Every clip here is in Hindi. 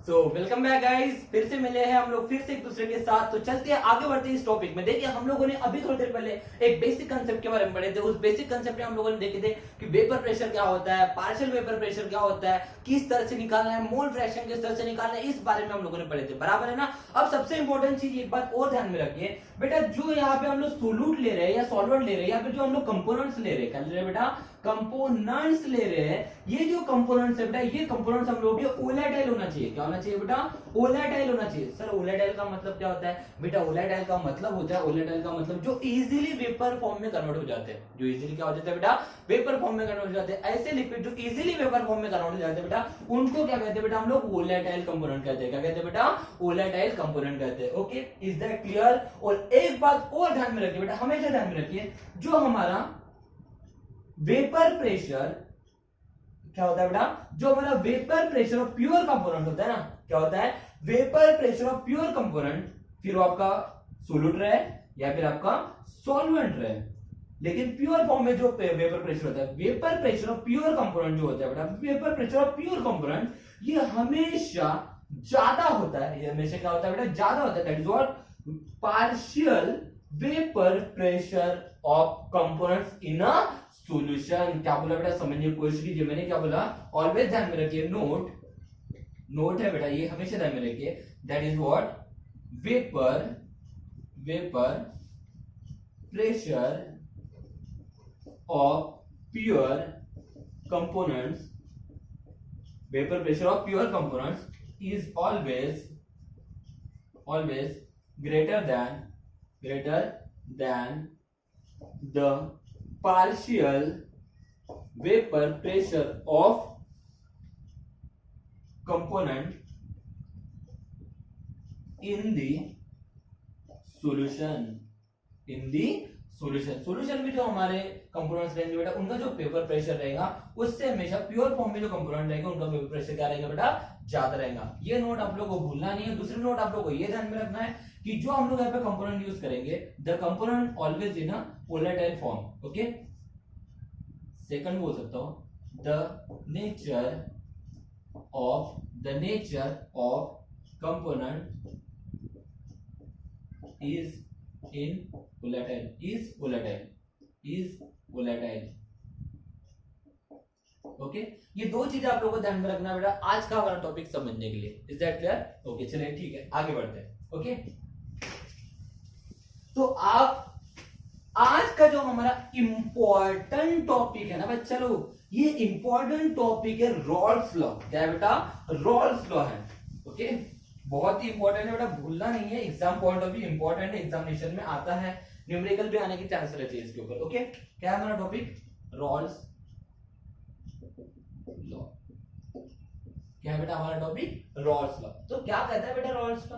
तो वेलकम बैक गाइस, फिर से मिले हैं हम लोग फिर से एक दूसरे के साथ। तो चलते हैं आगे बढ़ते हैं इस टॉपिक में। देखिए हम लोगों ने अभी थोड़ी देर पहले एक बेसिक कंसेप्ट के बारे में पढ़े थे। उस बेसिक कंसेप्ट में हम लोगों ने देखे थे कि वेपर प्रेशर क्या होता है, पार्शियल वेपर प्रेशर क्या होता है, किस तरह से निकालना है, मोल फ्रैक्शन किस तरह से निकालना है, इस बारे में हम लोगों ने पढ़े थे, बराबर है ना। अब सबसे इंपॉर्टेंट चीज एक बात और ध्यान में रखिए बेटा, जो यहाँ पे हम लोग सोल्यूट ले रहे हैं या सॉल्वेंट ले रहे हैं, या फिर जो हम लोग कंपोनेंट्स ले रहे हैं, क्या ले रहे हैं बेटा, कंपोनेंट्स ले रहे हैं। ये जो कंपोनेंट्स है बेटा, ये कंपोनेंट्स हम लोग वोलेटाइल होना चाहिए। क्या होना चाहिए बेटा, वोलेटाइल होना चाहिए। सर वोलेटाइल का मतलब क्या होता है बेटा, वोलेटाइल का मतलब होता है, वोलेटाइल का मतलब जो इजीली वेपर फॉर्म में कन्वर्ट हो जाते हैं, जो इजीली क्या हो जाता है बेटा, वेपर फॉर्म में कन्वर्ट हो जाते हैं। ऐसे लिक्विड जो इजीली वेपर फॉर्म में कन्वर्ट हो जाते हैं बेटा, उनको क्या कहते हैं बेटा, हम लोग वोलेटाइल कंपोनेंट कहते हैं। क्या कहते हैं बेटा, वोलेटाइल कंपोनेंट कहते हैं। Okay, is that clear. और एक बात और ध्यान में रखिए बेटा, हमेशा ध्यान में रखिए, जो हमारा वेपर प्रेशर क्या होता है बेटा, जो हमारा vapour pressure of pure component होता है ना, क्या होता है, vapour pressure of pure component, फिर वो आपका सोल्यूट रहे या फिर आपका सॉल्वेंट रहे, लेकिन प्योर फॉर्म में जो वेपर प्रेशर होता है, vapour pressure of pure component जो होता है बेटा, vapour pressure of pure component, ये हमेशा ज्यादा होता है। ये हमेशा क्या होता है बेटा, ज्यादा होता है। That is what partial vapour pressure of components in a solution. क्या बोला बेटा, समझने की कोशिश कीजिए। मैंने क्या बोला, ऑलवेज ध्यान में रखिए, नोट है बेटा, ये हमेशा ध्यान में रखिए। That is what vapour pressure of pure components, vapour pressure of pure components is always greater than the partial vapor pressure of component in the solution। Solution में जो हमारे कंपोनेंट्स रहेंगे बेटा, उनका जो वेपर प्रेशर रहेगा उससे हमेशा प्योर फॉर्म में जो कंपोनेंट रहेंगे उनका वेपर प्रेशर क्या रहेगा बेटा, ज्यादा रहेगा। ये नोट आप लोगों को भूलना नहीं है। दूसरी नोट आप लोगों को ये ध्यान में रखना है कि जो हम लोग यहाँ पे कंपोनेंट यूज करेंगे, the component always in a volatile form. Okay, second बोल सकता हूं, the nature of component is volatile। Okay, ये दो चीजें आप लोगों को ध्यान में रखना बेटा, आज का हमारा टॉपिक समझने के लिए। Is that clear? ओके, चलिए ठीक है, आगे बढ़ते हैं। ओके, तो आप आज का जो हमारा इंपॉर्टेंट टॉपिक है ना बच्चा लोग, ये इंपॉर्टेंट टॉपिक है रॉल्स लॉ। क्या है बेटा, रॉल्स लॉ है। ओके, बहुत ही इंपॉर्टेंट है बेटा, भूलना नहीं है। Exam point of view important है, एग्जामिनेशन में आता है, न्यूमेरिकल भी आने की चांस रहती है इसके ऊपर। ओके, क्या है हमारा टॉपिक, रॉल्स लॉ। क्या है बेटा हमारा टॉपिक, रॉल्स लॉ। तो क्या कहता है बेटा रॉल्स लॉ,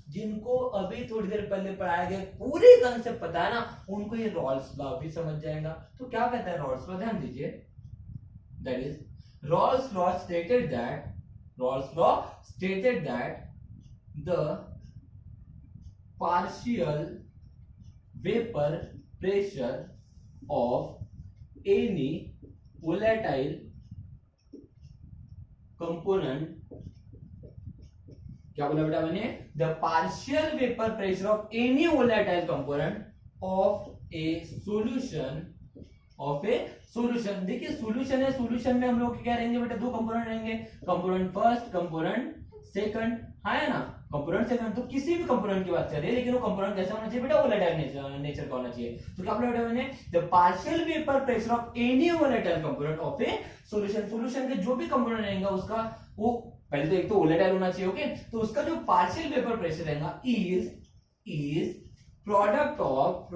जिनको अभी थोड़ी देर पहले पढ़ाया गया पूरे कंसेप्ट पता है ना, उनको ये रॉल्स लॉ भी समझ जाएगा। तो क्या कहता है रॉल्स लॉ, ध्यान दीजिए। That is Rawls law stated that the partial vapor pressure of any volatile component, क्या बोला बेटा मैंने, the partial vapour pressure of any volatile component of A solution. देखिए सॉल्यूशन है, सॉल्यूशन में हम लोग क्या रहेंगे बेटा, दो कंपोनेंट रहेंगे, कंपोनेंट फर्स्ट, कंपोनेंट सेकंड, है ना, कंपोनेंट सेकंड। तो किसी भी कंपोनेंट की बात कर रहे हैं, लेकिन वो कंपोनेंट कैसा होना चाहिए बेटा, वोलेटाइल नेचर का होना चाहिए। तो क्या बोला बेटा मैंने, the partial vapour pressure of any volatile component of A solution के जो भी कंपोनेंट रहेगा उसका, वो पहले तो एक तो वोलेटाइल होना चाहिए। ओके, तो उसका जो पार्शियल वेपर प्रेशर रहेगा is product of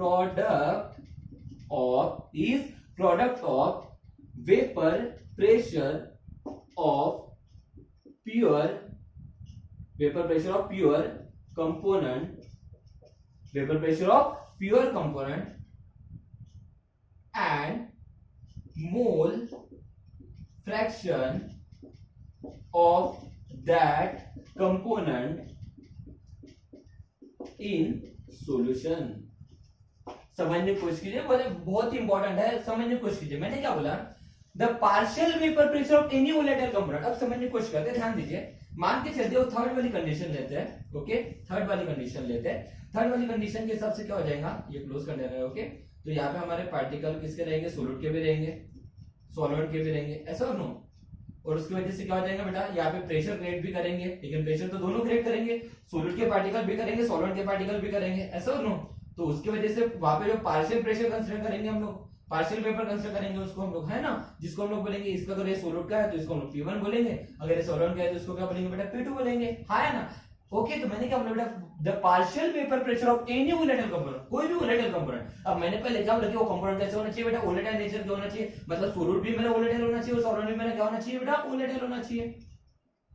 vapour pressure of pure component and mole fraction of that component in solution। समझने की कोशिश कीजिए, बहुत ही इंपॉर्टेंट है, समझने की कोशिश कीजिए। मैंने क्या बोला, the partial vapour pressure of any volatile component. अब समझने की कोशिश करते हैं, ध्यान दीजिए, मान के चलते हो थर्ड वाली कंडीशन लेते हैं, ओके, थर्ड वाली कंडीशन लेते हैं। थर्ड वाली कंडीशन के हिसाब से क्या हो जाएगा, ये क्लोज कर देना है, ओके। तो यहाँ पे हमारे पार्टिकल किसके रहेंगे, सोलिड के भी रहेंगे, सॉल्वेंट के भी रहेंगे, ऐसा और नो। और उसकी वजह से क्या हो जाएगा बेटा, यहाँ पे प्रेशर ग्रेड भी करेंगे, लेकिन प्रेशर तो दोनों ग्रेड करेंगे, सोलिड के पार्टिकल भी करेंगे, सॉल्वेंट के पार्टिकल भी करेंगे, ऐसा और नो। तो उसकी वजह से वहां पे जो पार्शियल प्रेशर कंसीडर करेंगे हम लोग, पार्शियल वेपर कंसीडर करेंगे, उसको हम लोग, है ना, जिसको हम लोग बोलेंगे, इसका अगर ये सोलिड का है तो इसको हम लोग P1 बोलेंगे, अगर ये सॉल्वेंट का है तो इसको क्या बोलेंगे बेटा, P2 बोलेंगे, हाँ है ना। ओके, तो मैंने क्या बोला बेटा, the partial vapour pressure of any volatile component, कोई भी वोलेटाइल कंपोनेंट। अब मैंने पहले क्या बोला कि वो कंपोनेंट कैसे होना चाहिए बेटा, वोलेटाइल नेचर के होना चाहिए, मतलब सोलिड भी मेरा वोलेटाइल होना चाहिए और सॉल्वेंट भी मेरा क्या होना चाहिए बेटा, वोलेटाइल होना चाहिए।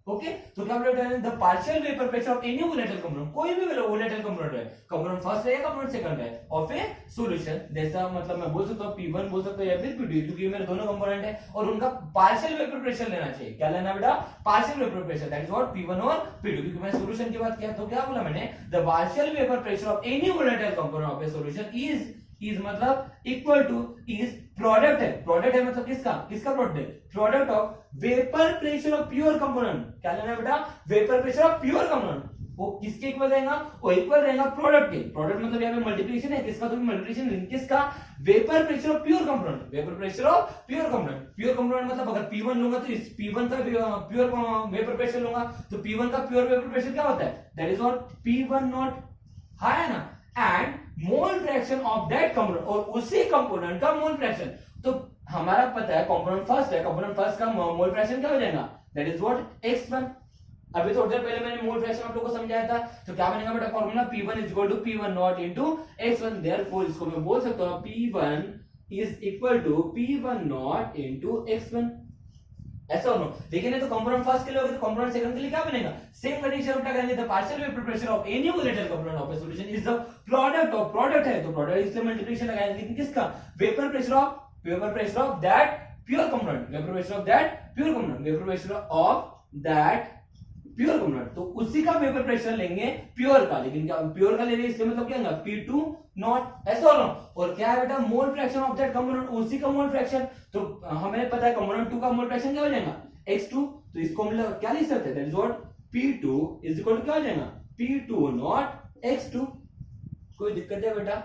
ओके, तो क्या बोला, the partial vapour pressure of any volatile component, कोई भी वोलेटाइल कंपोनेंट है, कंपोनेंट फर्स्ट है या कंपोनेंट सेकंड है, ऑफ ए सॉल्यूशन, जैसा मतलब मैं बोल सकता हूं P1 बोल सकता हूं या फिर P2, क्योंकि मेरे दोनों कंपोनेंट है और उनका पार्शियल वेपर प्रेशर लेना चाहिए। क्या लेना बेटा, partial vapour pressure, that is what P1 और P2, क्योंकि मैं सॉल्यूशन की बात किया। तो क्या बोला मैंने, the partial vapour pressure of any volatile component of A solution is मतलब इक्वल टू, इज प्रोडक्ट है मतलब किसका प्रोडक्ट है, product of vapour pressure of pure component. क्या लेना है बेटा, vapour pressure of pure component, वो किसके इक्वल रहेगा, वो इक्वल रहेगा प्रोडक्ट के। प्रोडक्ट मतलब यहाँ पे मल्टीप्लिकेशन है, किसका, तो मल्टीप्लिकेशन किसका, vapour pressure of pure component, vapour pressure of pure component. Pure component मतलब अगर P1 लूंगा तो इस P1 का प्योर वेपर प्रेशर लूंगा तो P1 का प्योर वेपर प्रेशर क्या होता है, that is what P1 not, हाँ है ना, and mole fraction of that component, और उसी कंपोनेंट का मोल फ्रैक्शन। तो हमारा पता है कंपोनेंट फर्स्ट है, कंपोनेंट फर्स्ट का मोल फ्रैक्शन क्या हो जाएगा, दैट इज व्हाट x1। अभी थोड़ी देर पहले मैंने मोल फ्रैक्शन आप लोगों को समझाया था, तो क्या बनेगा बेटा formula, P1 is equal to P1 not into x1, therefore इसको मैं बोल सकता हूं P1 is equal to P1 not into x1, ऐसा हो। लेकिन ये तो कंपोनेंट फर्स्ट के लिए होगा, तो कंपोनेंट सेकंड के लिए क्या बनेगा, सेम कंडीशन उल्टा करेंगे, the partial vapour pressure of any volatile component of A solution is the product of, product है तो प्रोडक्ट इसलिए मल्टीप्लिकेशन लगाएंगे, लेकिन किसका, vapour pressure of that pure component, vapour pressure of that pure component, vapour pressure of that pure component, तो उसी का वेपर प्रेशर लेंगे प्योर का, लेकिन क्या प्योर का ले रहे इसलिए मतलब क्या होगा, P2 नॉट, ऐसा हो। और क्या है बेटा, मोल फ्रैक्शन ऑफ दैट कंपोनेंट, उसी का मोल फ्रैक्शन, तो हमें पता है कंपोनेंट 2 का मोल फ्रैक्शन क्या हो जाएगा, x2, तो इसको हम लोग क्या लिख सकते हैं, that is what P2 is equal to क्या हो जाएगा, P2 नॉट x2। कोई दिक्कत है बेटा,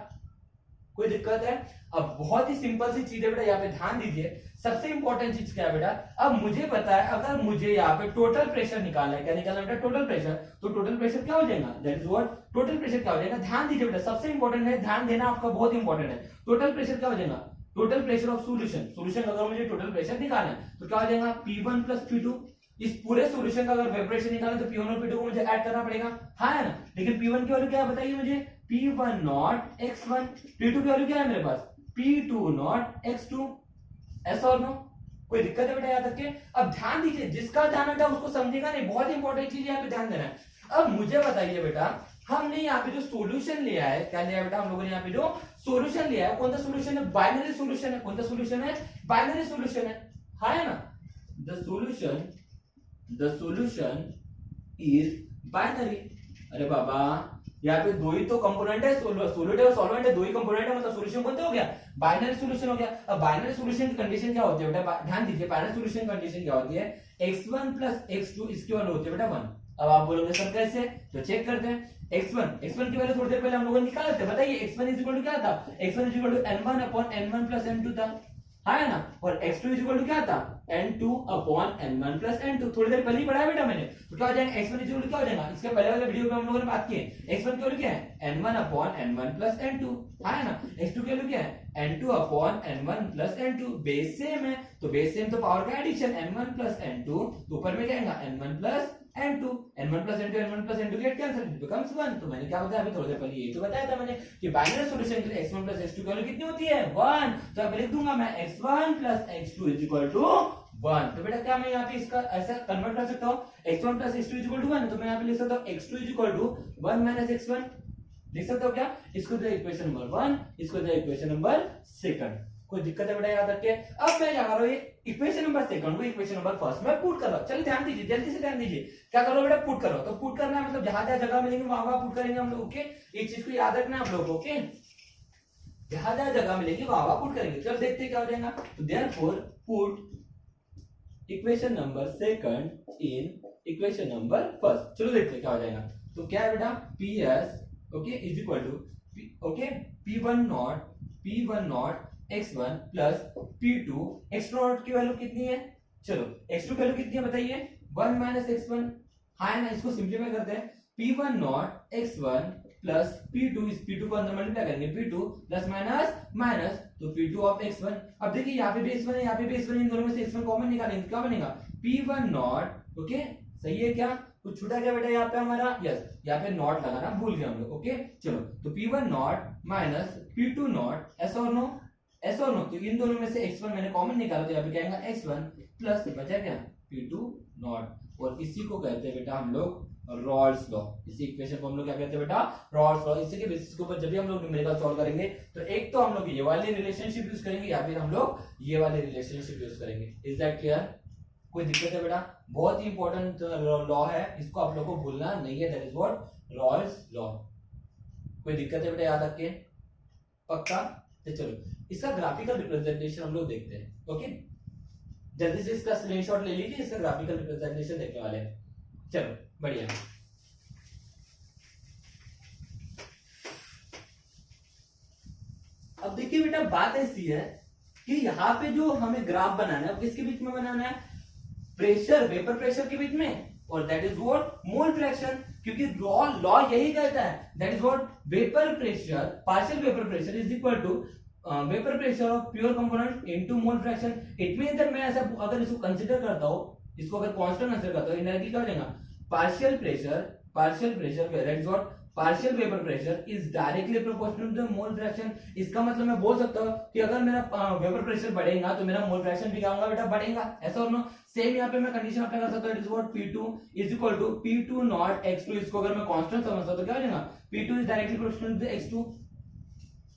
कोई दिक्कत है। अब बहुत ही सिंपल सी चीज है बेटा, यहाँ पे ध्यान दीजिए, सबसे इंपॉर्टेंट चीज क्या है बेटा, अब मुझे पता है अगर मुझे यहाँ पे टोटल प्रेशर निकालना है, क्या निकालना है बेटा, टोटल प्रेशर, तो टोटल प्रेशर क्या हो जाएगा, that is what, total pressure क्या हो जाएगा, ध्यान दीजिए बेटा, सबसे इंपॉर्टेंट है, ध्यान देना आपका बहुत इंपॉर्टेंट है। टोटल प्रेशर क्या हो जाएगा, टोटल प्रेशर ऑफ सॉल्यूशन अगर मुझे टोटल प्रेशर निकालना है तो क्या हो जाएगा, P1 प्लस P2। इस पूरे सॉल्यूशन का अगर वेपरेशन निकालना है तो P1 और P2 को मुझे ऐड करना पड़ेगा, हाँ है ना। लेकिन P1 की वैल्यू क्या है बताइए मुझे, P1 नॉट x1, P2 की वैल्यू क्या है मेरे पास, P2 नॉट x2, ऐसा और नो। कोई दिक्कत है बेटा यहाँ तक के। अब ध्यान दीजिए, जिसका ध्यान हटा उसको समझेगा नहीं, बहुत इंपॉर्टेंट चीज यहाँ पे ध्यान देना है। अब मुझे बताइए बेटा, हमने यहाँ पे जो सॉल्यूशन लिया है, क्या लिया है बेटा, हम लोगों ने यहाँ पे जो सॉल्यूशन लिया है, कौन सा सॉल्यूशन है, बाइनरी सॉल्यूशन है। कौन सा सॉल्यूशन है, बाइनरी सॉल्यूशन है, हाँ है ना। The solution is binary. अरे बाबा, यहाँ पे दो ही तो कंपोनेंट है, सोल्यूट और सॉल्वेंट है, दो ही कंपोनेंट है, मतलब सॉल्यूशन कौन सा हो गया, बाइनरी सॉल्यूशन हो गया। अब बाइनरी सॉल्यूशन की कंडीशन क्या होती है बेटा, ध्यान दीजिए, बाइनरी सॉल्यूशन कंडीशन क्या होती है, x1 प्लस x2 इसकी वैल्यू होती है बेटा 1। अब आप बोलोगे सर कैसे, तो चेक करते हैं। x1 की वैल्यू थोड़ी देर पहले हम लोगों ने निकाले थे, बताइए x1 इज इक्वल टू क्या था, x1 is equal to n1 upon n1 plus n2 था, हाँ है ना। और x2 इज इक्वल टू क्या था, n2 upon n1 plus n2, थोड़ी देर पहले ही पढ़ाया बेटा मैंने। तो क्या हो जाएगा, x1 इज इक्वल टू क्या हो जाएगा, इसके पहले वाले वीडियो में हम लोगों ने बात की है, x1 की वैल्यू क्या है, n1 upon n1 plus n2, हाँ है ना। x2 की वैल्यू क्या है, n2 upon n1 plus n2, base same है तो बेस सेम तो पावर का एडिशन, n1 प्लस n2, तो ऊपर में क्या आएगा, n1 plus n2, n1 plus n2, n1 plus n2 get cancel, it becomes 1। तो मैंने क्या बताया अभी थोड़ी देर पहले, यही तो बताया था मैंने कि बाइनरी सॉल्यूशन के लिए x1 प्लस x2 की वैल्यू कितनी होती है, 1। तो अब लिख दूंगा मैं x1 plus x2 is equal to 1। तो बेटा क्या मैं यहाँ पे इसका ऐसा कन्वर्ट कर सकता हूँ, x1 plus x2 is equal to 1, तो मैं यहाँ पे लिख सकता हूँ x2 is equal to 1 minus x1, लिख सकते हो क्या, इसको दे इक्वेशन नंबर 1, इसको दे इक्वेशन नंबर 2। कोई दिक्कत है बेटा याद रखिए। अब मैं क्या कर रहा हूँ, इक्वेशन नंबर 2 को इक्वेशन नंबर 1 में पुट कर रहा हूँ। चलिए ध्यान दीजिए, जल्दी से ध्यान दीजिए, क्या करो बेटा, पुट करो। तो पुट करना है मतलब जहां जहां जगह मिलेंगे वहां वहां पुट करेंगे हम लोग, ओके। इस चीज को याद रखना है आप लोगों को, ओके। जहां जहां जगह मिलेगी वहां पुट करेंगे। चलो देखते हैं क्या हो जाएगा। तो therefore put equation number second in equation number first. चलो देखते हैं क्या हो जाएगा। तो क्या है बेटा, P S okay is equal to okay P1 नॉट x1 plus P2 x not की वैल्यू कितनी है। चलो x2 की वैल्यू कितनी है बताइए, 1 माइनस x1 है ना। इसको सिंपलीफाई करते हैं, P1 नॉट x1 प्लस P2, इस P2 को अंदर मल्टीप्लाई करेंगे, P2 प्लस माइनस माइनस तो P2 ऑफ x1। अब देखिए यहाँ पे भी x1 है, यहाँ पे भी x1 है, इन दोनों में से x1 कॉमन निकालेंगे, क्या बनेगा P1 नॉट ओके सही है क्या, कुछ छूटा क्या बेटा यहाँ पे हमारा, यस यहाँ पे नॉट लगाना भूल गए हम लोग। ओके चलो तो P1 not minus P2 not S और नो तो इन दोनों में से x1 मैंने कॉमन निकाला तो यहाँ पे क्या आएगा x1 प्लस बचा क्या P2 नॉट, और इसी को कहते हैं बेटा हम लोग रॉल्स लॉ। इसी इक्वेशन को हम लोग क्या कहते हैं बेटा, रॉल्स लॉ। इसी के बेसिस के ऊपर जब भी हम लोग न्यूमेरिकल सॉल्व करेंगे तो एक तो हम लोग ये वाली रिलेशनशिप यूज करेंगे या फिर हम लोग ये वाली रिलेशनशिप यूज करेंगे। इज दैट क्लियर, कोई दिक्कत है बेटा, बहुत ही इंपॉर्टेंट लॉ है, इसको आप लोग को भूलना नहीं है, that is what Rawls law. कोई दिक्कत है बेटा याद रख के पक्का। तो चलो इसका ग्राफिकल रिप्रेजेंटेशन हम लोग देखते हैं। ओके जल्दी से इसका स्क्रीनशॉट ले लीजिए, इसका ग्राफिकल रिप्रेजेंटेशन देखने वाले हैं। चलो बढ़िया, अब देखिए बेटा बात ऐसी है कि यहाँ पे जो हमें ग्राफ बनाना है किसके बीच में बनाना है, प्रेशर वेपर प्रेशर के बीच में, और that is what mole fraction, क्योंकि लॉ यही कहता है that is what vapour pressure partial vapour pressure is equal to vapour pressure of pure component into mole fraction. It means that मैं ऐसा अगर इसको कंसीडर करता हूं, इसको अगर कांस्टेंट कंसीडर करता हूं, इनडायरेक्टली क्या हो जाएगा partial pressure that is what partial vapour pressure is directly proportional to mole fraction. इसका मतलब मैं बोल सकता हूं कि अगर मेरा वेपर प्रेशर बढ़ेगा तो मेरा मोल फ्रैक्शन भी क्या होगा बेटा बढ़ेगा, ऐसा और नो। सेम यहाँ पे मैं कंडीशन अप्लाई कर सकता हूं, it is what P2 is equal to P2 not x2। इसको अगर मैं कांस्टेंट समझता तो क्या हो जाएगा P2 is directly proportional to x2,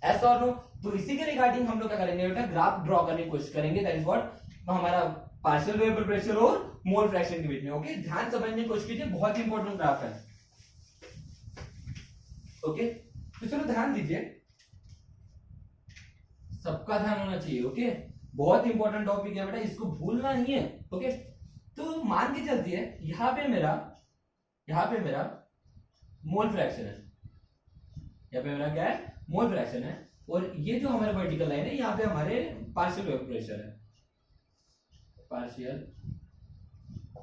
ऐसा और नो। तो इसी के रिगार्डिंग हम लोग क्या करेंगे बेटा ग्राफ ड्रॉ करने की कोशिश करेंगे, दैट इज व्हाट हमारा पार्शियल वेपर प्रेशर और मोल फ्रैक्शन के बीच में। ओके ध्यान समझने की कोशिश कीजिए, बहुत ही इंपॉर्टेंट ग्राफ है। ओके तो चलो ध्यान दीजिए, सबका ध्यान होना चाहिए। ओके बहुत इंपॉर्टेंट टॉपिक है बेटा, इसको भूलना नहीं है। ओके तो मान के चलती है यहाँ पे मेरा मोल फ्रैक्शन है, यहाँ पे मेरा क्या है मोल फ्रैक्शन है, और ये जो हमारे वर्टिकल लाइन है यहाँ पे हमारे पार्शियल वेपर प्रेशर है, पार्शियल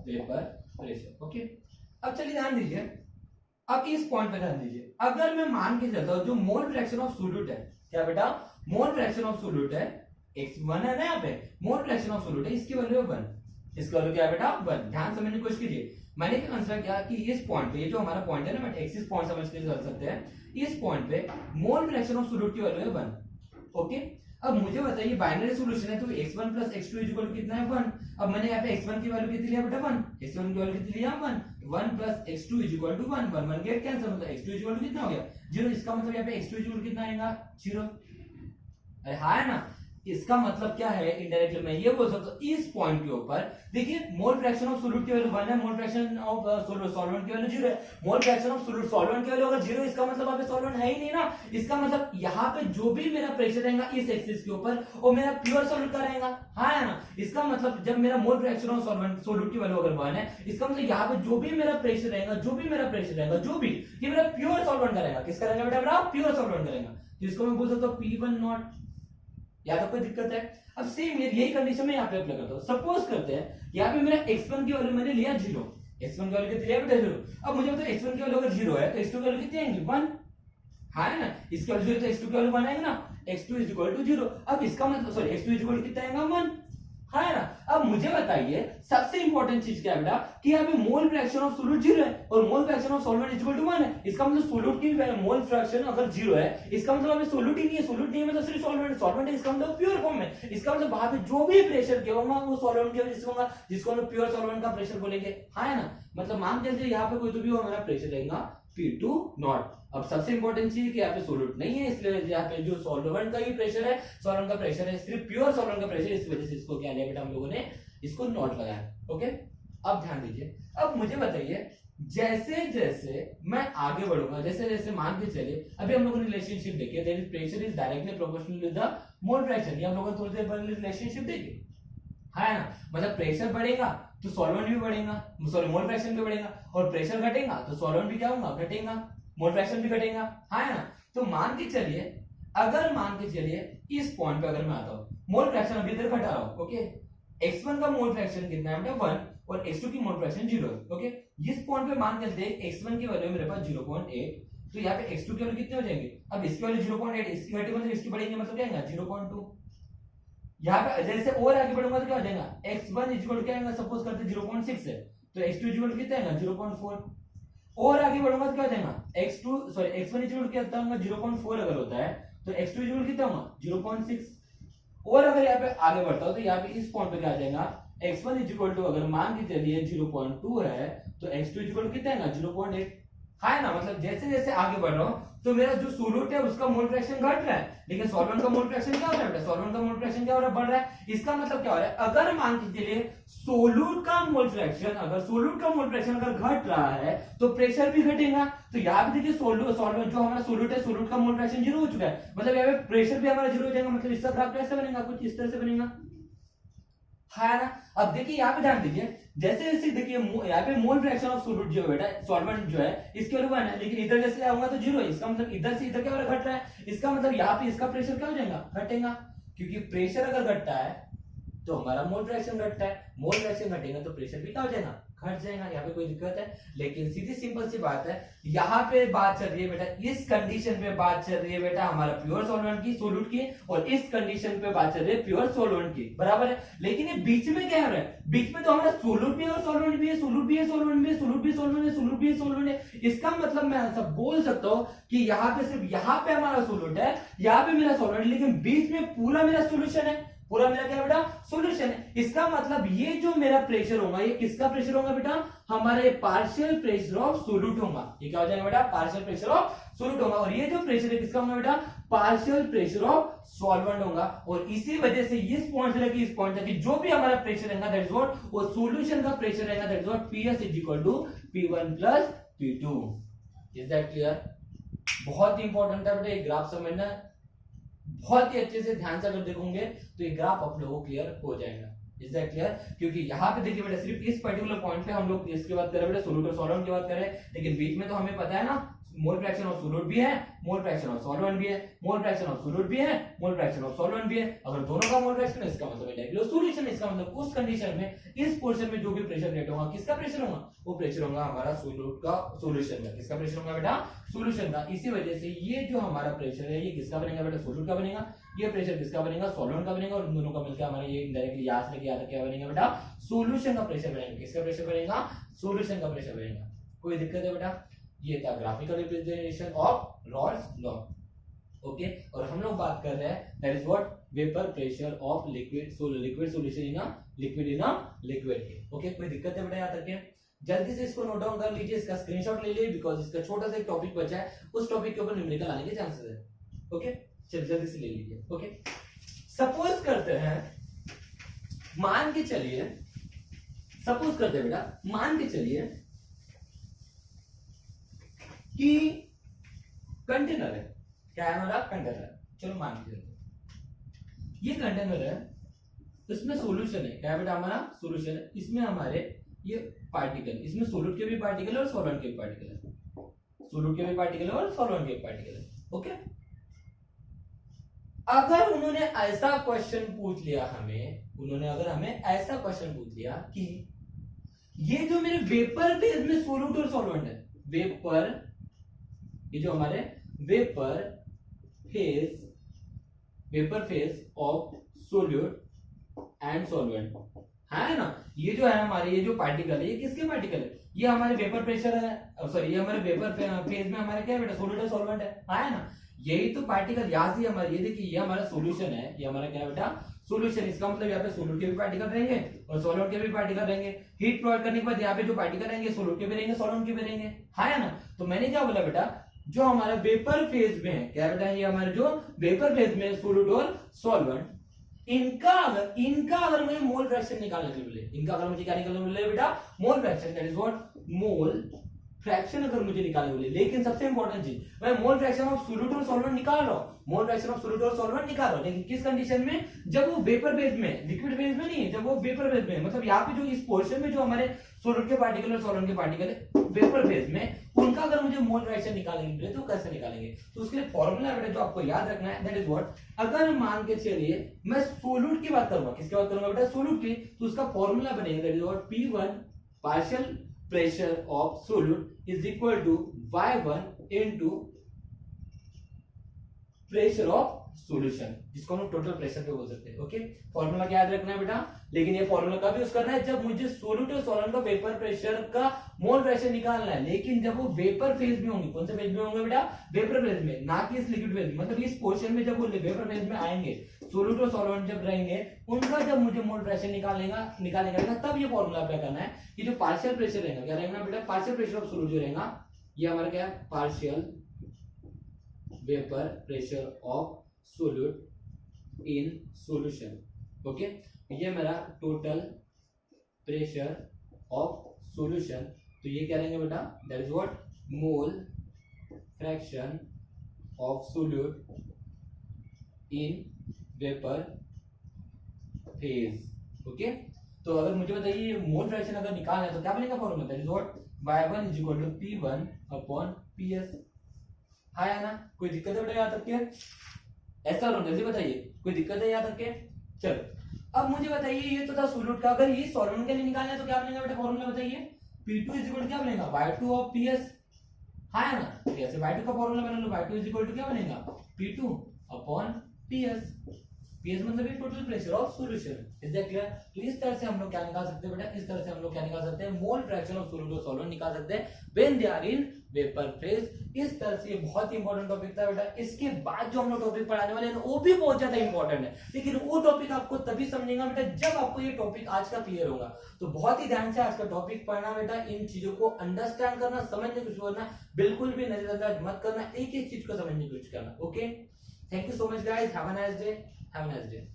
वेपर प्रेशर। ओके अब चलिए ध्यान दीजिए, अब इस पॉइंट पे ध्यान दीजिए, अगर मैं मान के चलता हूं जो मोल फ्रैक्शन ऑफ सोल्यूट है, क्या बेटा मोल फ्रैक्शन ऑफ सोल्यूट है x1 है ना, यहाँ पे मोल फ्रैक्शन ऑफ सोल्यूट है, इसकी वैल्यू है 1, इसकी वैल्यू क्या है बेटा 1। ध्यान समझने की कोशिश कीजिए, मैंने क्या कंसीडर किया कि इस पॉइंट पे, ये जो हमारा पॉइंट है ना, मैं एक्सिस पॉइंट समझ के कर सकते हैं, इस पॉइंट पे मोल फ्रैक्शन ऑफ सोल्यूट की वैल्यू है 1। ओके अब मुझे बताइए बाइनरी सॉल्यूशन है तो x1 plus x2 equal to कितना है 1। अब मैंने यहाँ पे x1 की वैल्यू कितनी लिया बेटा 1, x1 की वैल्यू कितनी लिया 1 plus x2 equal to 1 1 get cancel, मतलब x2 इक्वल टू कितना हो गया 0। इसका मतलब यहाँ पे x2 इक्वल कितना आएगा 0। अरे हाँ है ना, इसका मतलब क्या है इनडायरेक्टली मैं ये बोल सकता हूँ इस पॉइंट के ऊपर देखिए मोल फ्रैक्शन ऑफ सोल्यूट की वैल्यू 1 है, मोल फ्रैक्शन ऑफ सॉल्वेंट की वैल्यू 0 है। मोल फ्रैक्शन ऑफ सोल्यूट सॉल्वेंट की वैल्यू अगर 0 इसका मतलब वहां पे सॉल्वेंट है ही नहीं ना, इसका मतलब यहाँ पे जो भी मेरा प्रेशर रहेगा इस एक्सिस के ऊपर वो मेरा प्योर सॉल्वेंट का रहेगा, हाँ है ना। इसका मतलब जब मेरा मोल फ्रैक्शन ऑफ सॉल्वेंट सोल्यूट की वैल्यू अगर 1 है, इसका मतलब यहाँ पे जो भी मेरा प्रेशर रहेगा ये मेरा प्योर सॉल्वेंट का रहेगा। किसका रहेगा बेटा प्योर सॉल्वेंट का रहेगा, जिसको मैं बोल सकता हूँ P1 नॉट। या तो कोई दिक्कत है। अब सेम यही कंडीशन में यहाँ पे अप्लाई करता हूँ। सपोज करते हैं यहाँ पे मेरा x1 की वैल्यू मैंने लिया 0, x1 की वैल्यू कितनी लिया बेटा 0। अब मुझे बताओ x1 की वैल्यू अगर 0 है तो x2 की वैल्यू कितनी आएगी 1, हाँ है ना। इसकी वैल्यू 0 तो x2 की वैल्यू 1 आएगी ना, x2 इज इक्वल टू 0। अब इसका मतलब sorry x2 is equal to कितना आएगा 1, हाँ है ना। अब मुझे बताइए सबसे इंपॉर्टेंट चीज क्या है बेटा कि यहाँ पे मोल फ्रैक्शन ऑफ सोल्यूट 0 है और mole fraction of solvent equal to 1 है। इसका मतलब सोल्यूट की मोल फ्रैक्शन अगर 0 है, इसका मतलब अभी सोल्यूट ही नहीं है, सोल्यूट नहीं है मतलब सिर्फ सॉल्वेंट है, इसका मतलब प्योर फॉर्म में। इसका मतलब वहां पे जो भी प्रेशर किया होगा वो सॉल्वेंट की वजह से होगा, जिसको हम प्योर सॉल्वेंट का प्रेशर बोलेंगे, हाँ है ना। मतलब मान के चलिए यहाँ पे कोई तो भी हमारा प्रेशर रहेगा P2 नॉट। अब सबसे इंपॉर्टेंट चीज कि यहाँ पे सोल्यूट नहीं है, इसलिए यहाँ पे जो सॉल्वेंट का ही प्रेशर है, सॉल्वेंट का प्रेशर है सिर्फ प्योर सॉल्वेंट का प्रेशर, इस वजह से इसको क्या लिया बेटा हम लोगों ने इसको नॉट लगाया। ओके अब ध्यान दीजिए, अब मुझे बताइए जैसे जैसे मैं आगे बढ़ूंगा, जैसे जैसे मान के चलिए अभी हम लोगों ने रिलेशनशिप देखी है, that is pressure is directly proportional to the mole fraction. ये हम लोगों ने थोड़ी देर पहले रिलेशनशिप देखी है ना। मतलब प्रेशर बढ़ेगा तो सॉल्वेंट भी बढ़ेगा, सॉरी मोल फ्रैक्शन भी बढ़ेगा, और प्रेशर घटेगा तो सॉल्वेंट भी क्या होगा, घटेगा, मोल फ्रैक्शन भी घटेगा, है ना। तो मान के चलिए, अगर मान के चलिए इस पॉइंट पे अगर मैं आता हूं, मोल फ्रैक्शन अभी इधर घटा रहा हूं, ओके, x1 का मोल फ्रैक्शन कितना है बेटा 1 और x2 की मोल फ्रैक्शन 0 है, ओके। इस पॉइंट पे मान के चलते हैं x1 की वैल्यू मेरे पास 0.8, तो यहाँ पे x2 की वैल्यू कितने हो जाएंगे, अब इसकी वैल्यू 0.8, इसकी घटी मतलब इसकी बढ़ेंगे, मतलब क्या आएगा 0.2। यहाँ पे जैसे और आगे बढ़ूंगा तो क्या हो जाएगा, x1 इक्वल क्या आएगा, सपोज करते 0.6 है तो x2 इक्वल कितना आएगा 0.4, और आगे बढ़ूंगा तो क्या हो जाएगा x1 इक्वल क्या होगा 0.4 अगर होता है तो x2 इक्वल कितना होगा 0.6, और अगर यहाँ पे आगे बढ़ता हो तो यहाँ पे इस पॉइंट पे क्या आ जाएगा, x1 इक्वल टू अगर मान के चलिए 0.2 है तो x2 इक्वल कितना है 0.8, है ना। मतलब जैसे जैसे आगे बढ़ रहा हूं तो मेरा जो सोल्यूट है उसका मोल फ्रैक्शन घट रहा है, लेकिन सॉल्वेंट का मोल फ्रैक्शन क्या हो रहा है, सॉल्वेंट का मोल फ्रैक्शन क्या हो रहा है, बढ़ रहा है। इसका मतलब क्या हो रहा है, अगर मान के चलिए सोल्यूट का मोल फ्रैक्शन अगर घट रहा है तो प्रेशर भी घटेगा। तो यहाँ पे देखिए सॉल्वेंट जो हमारा सोल्यूट है, सोल्यूट का मोल फ्रैक्शन 0 हो चुका है, मतलब यहाँ पे प्रेशर भी हमारा 0 हो जाएगा। मतलब इसका ग्राफ कैसे बनेगा, कुछ इस तरह से बनेगा, है ना। अब देखिए यहाँ पे ध्यान दीजिए, जैसे जैसे देखिए यहाँ पे मोल फ्रैक्शन ऑफ सोल्यूट जो है बेटा, सॉल्वेंट जो है इसके वैल्यू 1 है, लेकिन इधर जैसे आऊंगा तो 0 है, इसका मतलब इधर से इधर क्या हो रहा है, घट रहा है। इसका मतलब यहाँ पे इसका प्रेशर क्या हो जाएगा, घटेगा, क्योंकि प्रेशर अगर घटता है तो हमारा मोल फ्रैक्शन घटता है, मोल फ्रैक्शन घटेगा तो प्रेशर भी क्या हो जाएगा, घट जाएगा। यहाँ पे कोई दिक्कत है, लेकिन सीधी सिंपल सी बात है, यहाँ पे बात चल रही है बेटा, इस कंडीशन पे बात चल रही है बेटा हमारा प्योर सॉल्वेंट की, सोल्यूट की, और इस कंडीशन पे बात चल रही है प्योर सॉल्वेंट की, बराबर है। लेकिन ये बीच में क्या है, बीच में तो हमारा सोल्यूट भी है और सॉल्वेंट भी है, सोल्यूट भी है, सॉल्वेंट भी है, सोल्यूट भी सॉल्वेंट है, सोल्यूट भी सॉल्वेंट है। इसका मतलब मैं ऐसा बोल सकता हूँ कि यहाँ पे सिर्फ यहाँ पे हमारा सोल्यूट है, यहाँ पे मेरा सॉल्वेंट, लेकिन बीच में पूरा मेरा सोल्यूशन है, पूरा मेरा क्या बेटा सॉल्यूशन है। इसका मतलब ये जो मेरा प्रेशर होगा, ये किसका प्रेशर होगा बेटा, हमारे पार्शियल प्रेशर ऑफ सोल्यूट होगा। ये क्या हो जाएगा बेटा, पार्शियल प्रेशर ऑफ सोल्यूट होगा, और ये जो प्रेशर है किसका होगा बेटा, पार्शियल प्रेशर ऑफ सॉल्वेंट होगा। और इसी वजह से इस पॉइंट से लेकर इस पॉइंट तक जो भी हमारा प्रेशर रहेगा दैट इज व्हाट, वो सॉल्यूशन का प्रेशर रहेगा, that is what PS is equal to P1 plus P2। Is that clear. बहुत ही इंपॉर्टेंट है बेटा ये ग्राफ समझना, बहुत ही अच्छे से ध्यान से अगर देखोगे तो ये ग्राफ आप लोगों को क्लियर हो जाएगा। इज दैट क्लियर, क्योंकि यहाँ पे देखिए बेटा सिर्फ इस पर्टिकुलर पॉइंट पे हम लोग इसकी बात करें बेटा, सोल्यूट और सॉल्वेंट की बात करें, लेकिन बीच में तो हमें पता है ना मोल फ्रैक्शन ऑफ सोल्यूट भी है, मोल फ्रैक्शन ऑफ सॉल्वेंट भी है, मोल फ्रैक्शन ऑफ सोल्यूट भी है, मोल फ्रैक्शन ऑफ सॉल्वेंट भी है। अगर दोनों का मोल फ्रैक्शन है इसका मतलब है सॉल्यूशन, इसका मतलब उस कंडीशन में इस पोर्शन में जो भी प्रेशर क्रिएट होगा किसका प्रेशर होगा, वो प्रेशर होगा हमारा सोल्यूट का सॉल्यूशन का। किसका प्रेशर होगा बेटा, सॉल्यूशन का। इसी वजह से ये जो हमारा प्रेशर है ये किसका बनेगा बेटा, सोल्यूट का बनेगा, ये प्रेशर किसका बनेगा, सॉल्वेंट का बनेगा, और इन दोनों का मिलकर हमारा ये इनडायरेक्टली यहाँ से लेके यहाँ तक क्या बनेगा बेटा, सॉल्यूशन का प्रेशर बनेगा। किसका प्रेशर बनेगा, सॉल्यूशन का प्रेशर बनेगा। कोई दिक्कत है बेटा, ये था graphical representation of Rawls law, okay. और हम लोग बात कर रहे हैं that is what, vapour pressure of liquid solution in a liquid, okay. कोई दिक्कत है बेटा यहाँ तक के, जल्दी से इसको नोट डाउन कर लीजिए, इसका स्क्रीनशॉट ले लीजिए, बिकॉज इसका छोटा सा एक टॉपिक बचा है, उस टॉपिक के ऊपर न्यूमेरिकल आने के चांसेस है, ओके। चल जल्दी से ले लीजिए, ओके। सपोज करते हैं, मान के चलिए, सपोज करते हैं बेटा, मान के चलिए कि कंटेनर है, क्या है हमारा कंटेनर, चलो मान के चलते ये कंटेनर है, इसमें सॉल्यूशन है, क्या है बेटा हमारा सॉल्यूशन है, इसमें हमारे ये पार्टिकल, इसमें सोल्यूट के भी पार्टिकल है और सॉल्वेंट के भी पार्टिकल है, सोल्यूट के भी पार्टिकल है और सॉल्वेंट के भी पार्टिकल है, ओके। अगर उन्होंने ऐसा क्वेश्चन पूछ लिया हमें, उन्होंने अगर हमें ऐसा क्वेश्चन पूछ लिया कि ये जो मेरे वेपर फेज में सोल्यूट और सॉल्वेंट है, वेपर, ये जो हमारे vapour phase of solute and solvent है ना, ये जो है हमारे, ये जो पार्टिकल है ये किसके पार्टिकल है, ये हमारे वेपर प्रेशर है, सॉरी ये हमारे वेपर फेज में हमारे क्या है बेटा, सोल्यूट और सॉल्वेंट है ना। यही तो पार्टिकल यहाँ से हमारे, ये देखिए ये हमारा सॉल्यूशन है, ये हमारा क्या है बेटा सॉल्यूशन। इसका मतलब यहाँ पे सोल्यूट के भी पार्टिकल रहेंगे और सॉल्वेंट के भी पार्टिकल रहेंगे। हीट प्रोवाइड करने के बाद यहाँ पे जो पार्टिकल रहेंगे सोल्यूट के भी रहेंगे, सॉल्वेंट के भी रहेंगे, है ना। तो मैंने क्या बोला बेटा, जो हमारा वेपर फेज में है, क्या बेटा ये हमारे जो वेपर फेज में सोल्यूट और सॉल्वेंट, इनका अगर मुझे मोल फ्रैक्शन निकालने के लिए, इनका अगर मुझे क्या निकालने के लिए बेटा, mole fraction, that is what mole fraction अगर मुझे निकालने बोले, लेकिन सबसे इंपॉर्टेंट चीज मैं मोल फ्रैक्शन ऑफ सोल्यूट और सॉल्वेंट निकाल रहा हूँ, मोल फ्रैक्शन ऑफ सोल्यूट और सॉल्वेंट निकाल रहा हूँ, लेकिन किस कंडीशन में, जब वो वेपर फेज में, लिक्विड फेज में नहीं, जब वो वेपर फेज में, मतलब यहाँ पे जो इस पोर्शन में जो हमारे सोल्यूट के पार्टिकल और सॉल्वेंट के पार्टिकल वेपर फेज में, उनका अगर मुझे मोल फ्रैक्शन निकालेंगे तो कैसे निकालेंगे, तो उसके लिए फॉर्मूला बेटा जो आपको याद रखना है, दैट इज व्हाट, अगर मान के चलिए मैं सोल्यूट की बात करूंगा, किसकी बात करूंगा बेटा, सोल्यूट की, तो उसका फॉर्मूला बनेगा that is what, P1 partial pressure of solute is equal to Y1 into pressure of solution, जिसको हम टोटल प्रेशर पे बोल सकते हैं। ओके, फॉर्मूला क्या याद रखना है बेटा, लेकिन ये फॉर्मूला कब यूज करना है, जब मुझे सोल्यूट और सॉल्वेंट का वेपर प्रेशर का मोल प्रेशर निकालना है, लेकिन जब वो वेपर फेज में होंगे, कौन से फेज में होंगे बेटा, वेपर फेज में, ना कि इस लिक्विड फेज में, मतलब इस पोर्शन में जब वो वेपर फेज में आएंगे, सोल्यूट और सॉल्वेंट जब रहेंगे, उनका जब मुझे मोल प्रेशर निकालेगा तब ये फॉर्मूला अप्लाई करना है कि जो पार्शियल प्रेशर रहेगा, क्या रहेगा बेटा, पार्शियल प्रेशर ऑफ सोल्यूट जो रहेगा, ये हमारा क्या है, partial vapour pressure of solute in solution. Okay, ये मेरा टोटल प्रेशर ऑफ सॉल्यूशन, तो ये क्या रहेंगे बेटा, that is what, mole fraction of solute in vapour phase. Okay, तो अगर मुझे बताइए ये मोल फ्रैक्शन अगर निकालना है तो क्या बनेगा formula, that is what, y1 is equal to P1 upon PS। हाँ या ना, कोई दिक्कत है बेटा यहाँ तक के, ऐसा लो जल्दी बताइए, कोई दिक्कत है यहाँ तक के, चलो अब मुझे बताइए ये तो था सोल्यूट का, अगर ये सॉल्वेंट के लिए निकालना है तो क्या बनेगा बेटा, फॉर्मूला बताइए, P2 इज इक्वल टू क्या बनेगा, Y2 ऑफ PS। हाँ है ना, तो ऐसे Y2 का फॉर्मूला बना लो, Y2 इज इक्वल टू क्या बनेगा, P2 अपॉन PS, PS मतलब ये total pressure of solution, is that clear. तो इस तरह से हम लोग क्या निकाल सकते हैं बेटा, इस तरह से हम लोग क्या निकाल सकते हैं, मोल फ्रैक्शन ऑफ सोल्यूट और सॉल्वेंट निकाल सकते हैं when they are in vapour phase. इस तरह से बहुत ही इंपॉर्टेंट टॉपिक था बेटा। इसके बाद जो हम लोग टॉपिक पढ़ाने वाले हैं वो भी बहुत ज्यादा इंपॉर्टेंट है, लेकिन वो टॉपिक आपको तभी समझेगा बेटा जब आपको ये टॉपिक आज का क्लियर होगा। तो बहुत ही ध्यान से आज का टॉपिक पढ़ना बेटा, इन चीजों को अंडरस्टैंड करना, समझने की कोशिश करना, बिल्कुल भी नजरअंदाज मत करना, एक एक चीज को समझने की कोशिश करना। Okay, thank you so much guys, have a nice day, have a nice day.